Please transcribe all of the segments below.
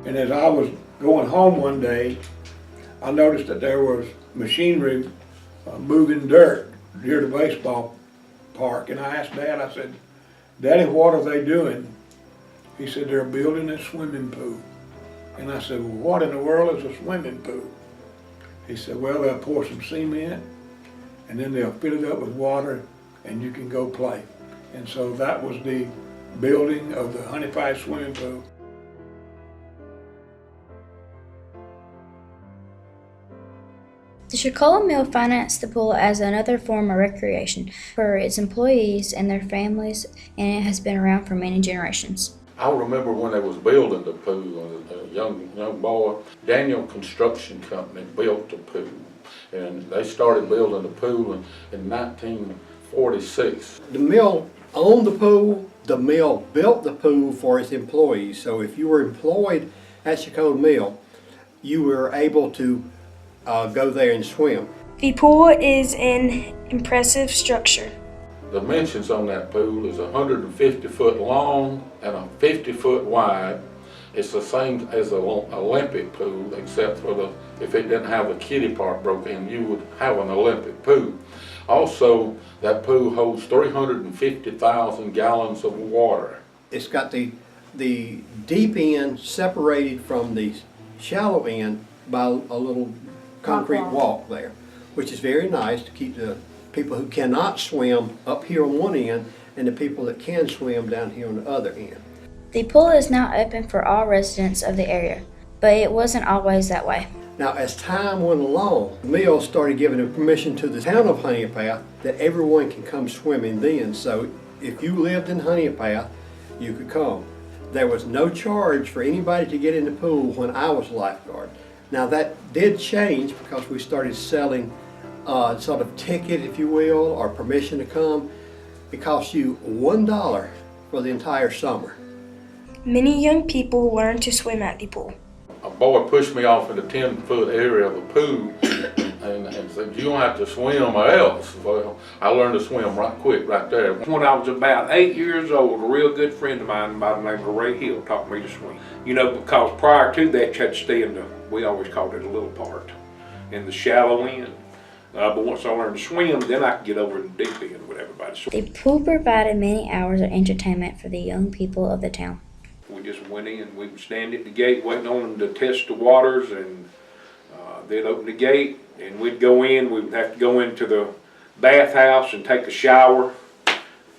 And as I was going home one day, I noticed that there was machinery moving dirt near the baseball park. And I asked Dad, I said, "Daddy, what are they doing?" He said, "They're building a swimming pool." And I said, "Well, what in the world is a swimming pool?" He said, "Well, they'll pour some cement and then they'll fill it up with water and you can go play." And so that was the building of the Honey Pie swimming pool. The Chiquola Mill financed the pool as another form of recreation for its employees and their families, and it has been around for many generations. I remember when they was building the pool, a young boy, Daniel Construction Company built the pool. And they started building the pool in 1946. The mill owned the pool. The mill built the pool for its employees. So if you were employed at Chiquola Mill, you were able to go there and swim. The pool is an impressive structure. The dimensions on that pool is 150 foot long and 50 foot wide. It's the same as an Olympic pool, except for if it didn't have a kiddie part broke in, you would have an Olympic pool. Also, that pool holds 350,000 gallons of water. It's got the deep end separated from the shallow end by a little concrete walk there, which is very nice to keep the people who cannot swim up here on one end and the people that can swim down here on the other end. The pool is now open for all residents of the area, but it wasn't always that way. Now, as time went along, the mill started giving permission to the town of Honey Path that everyone can come swimming then. So if you lived in Honey Path, you could come. There was no charge for anybody to get in the pool when I was lifeguard. Now that did change because we started selling sort of ticket, if you will, or permission to come. It costs you $1 for the entire summer. Many young people learn to swim at the pool. A boy pushed me off in the 10-foot area of the pool and said, "You don't have to swim or else." Well, I learned to swim right quick right there. When I was about 8 years old, a real good friend of mine by the name of Ray Hill taught me to swim. You know, because prior to that, you had to stay in we always called it a little part, in the shallow end. But once I learned to swim, then I could get over in the deep end with everybody. The pool provided many hours of entertainment for the young people of the town. We just went in, we would stand at the gate waiting on them to test the waters, and they'd open the gate and we'd go in. We would have to go into the bathhouse and take a shower,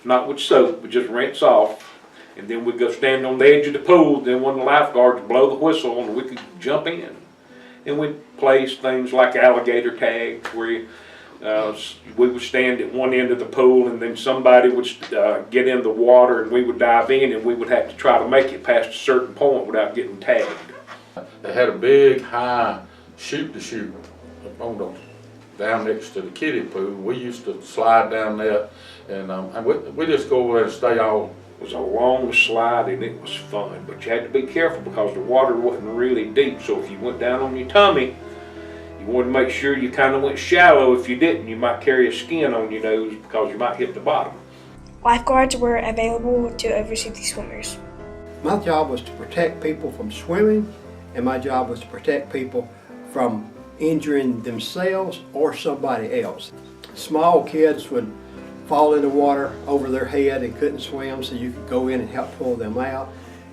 not with soap, but just rinse off. And then we'd go stand on the edge of the pool. Then one of the lifeguards would blow the whistle and we could jump in. And we'd play things like alligator tag, where we would stand at one end of the pool and then somebody would get in the water and we would dive in and we would have to try to make it past a certain point without getting tagged. They had a big high shoot up on down next to the kiddie pool. We used to slide down there and we just go over there and stay all. It was a long slide and it was fun, but you had to be careful because the water wasn't really deep. So if you went down on your tummy, you wanted to make sure you kind of went shallow. If you didn't, you might carry a skin on your nose because you might hit the bottom. Lifeguards were available to oversee the swimmers. My job was to protect people from swimming, and my job was to protect people from injuring themselves or somebody else. Small kids would fall in the water over their head and couldn't swim, so you could go in and help pull them out.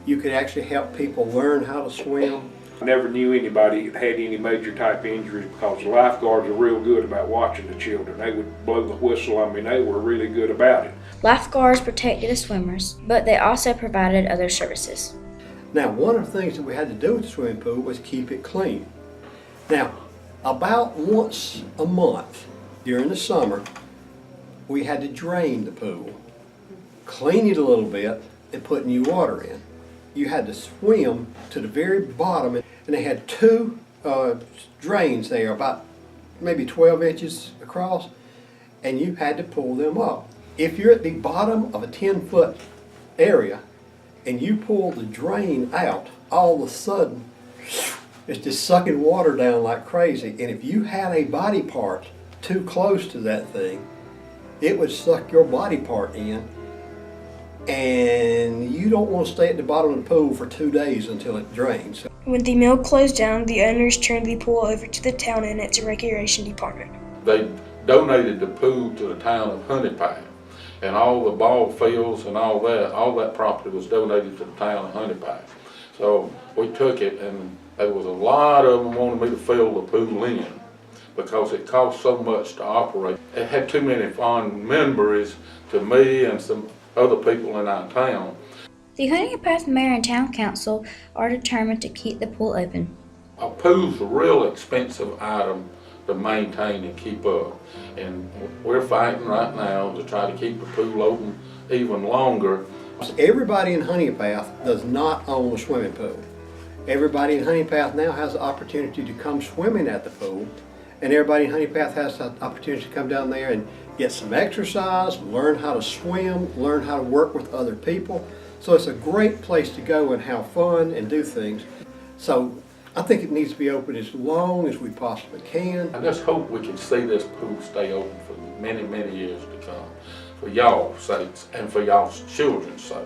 You could actually help people learn how to swim. I never knew anybody that had any major type injuries because the lifeguards are real good about watching the children. They would blow the whistle. I mean, they were really good about it. Lifeguards protected the swimmers, but they also provided other services. Now, one of the things that we had to do with the swimming pool was keep it clean. Now, about once a month during the summer, we had to drain the pool, clean it a little bit, and put new water in. You had to swim to the very bottom, and they had two drains there, about maybe 12 inches across, and you had to pull them up. If you're at the bottom of a 10-foot area and you pull the drain out, all of a sudden it's just sucking water down like crazy. And if you had a body part too close to that thing, it would suck your body part in, and you don't want to stay at the bottom of the pool for 2 days until it drains. When the mill closed down, the owners turned the pool over to the town and its recreation department. They donated the pool to the town of Honey Pie. And all the ball fields and all that property was donated to the town of Honey Pie. So we took it, and there was a lot of them wanted me to fill the pool in because it cost so much to operate. It had too many fond memories to me and some other people in our town. The Honey Path Mayor and Town Council are determined to keep the pool open. A pool's a real expensive item to maintain and keep up. And we're fighting right now to try to keep the pool open even longer. Everybody in Honey Path does not own a swimming pool. Everybody in Honey Path now has the opportunity to come swimming at the pool, and everybody in Honey Path has the opportunity to come down there and get some exercise, learn how to swim, learn how to work with other people. So it's a great place to go and have fun and do things. So I think it needs to be open as long as we possibly can. I just hope we can see this pool stay open for many, many years to come, for y'all's sakes and for y'all's children's sake.